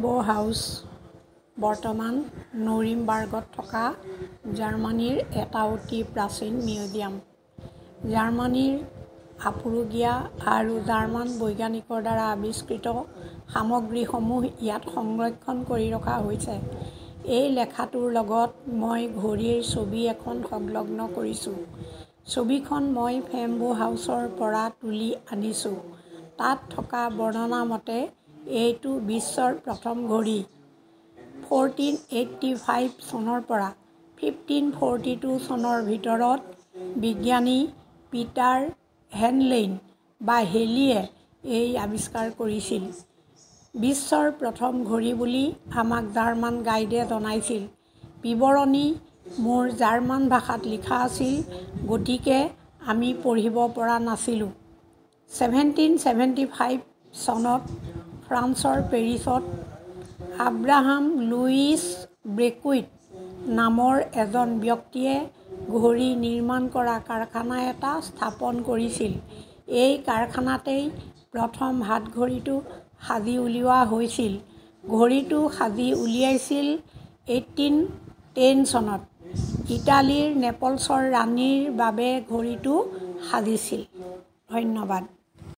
ফেমবো house বৰ্তমান নুৰিমবাৰ্গত থকা জাৰ্মানীৰ এটা অতি প্ৰাচীন মিউজিয়াম। জাৰ্মানীৰ আপুৰুগীয়া আৰু জাৰ্মান বৈজ্ঞানিকৰ দ্বাৰা আৱিষ্কৃত সামগ্ৰীসমূহ ইয়াত সংৰক্ষণ কৰি ৰখা হৈছে। এই লেখাটোৰ লগত মই ঘড়ীৰ ছবি এখন সংলগ্ন কৰিছোঁ। ছবিখন মই ফেমবো হাউচৰ পৰা তুলি আনিছোঁ। তাত থকা বৰ্ণনা মতে এইটো বিশ্বৰ প্ৰথম ঘড়ী। 1485 চনৰ পৰা 1542 চনৰ ভিতৰত বিজ্ঞানী পিটাৰ হেনলেইন বা হেলিয়ে এই আৱিষ্কাৰ কৰিছিল। বিশ্বৰ প্ৰথম ঘড়ী বুলি আমাক জাৰ্মান গাইডে জনাইছিল। বিৱৰণী মোৰ জাৰ্মান ভাষাত লিখা আছিল, গতিকে আমি পঢ়িব পৰা নাছিলোঁ। 1775 চনত ফ্ৰান্সৰ পেৰিছত আব্ৰাহাম লুইচ ব্ৰেকুইট নামৰ এজন ব্যক্তিয়ে ঘড়ী নিৰ্মাণ কৰা কাৰখানা এটা স্থাপন কৰিছিল। এই কাৰখানাতেই প্ৰথম হাতঘড়ীটো সাজি উলিওৱা হৈছিল। ঘড়ীটো সাজি উলিয়াইছিল 1810 চনত। ইটালীৰ নেপলছৰ ৰাণীৰ বাবে ঘড়ীটো সাজিছিল। ধন্যবাদ।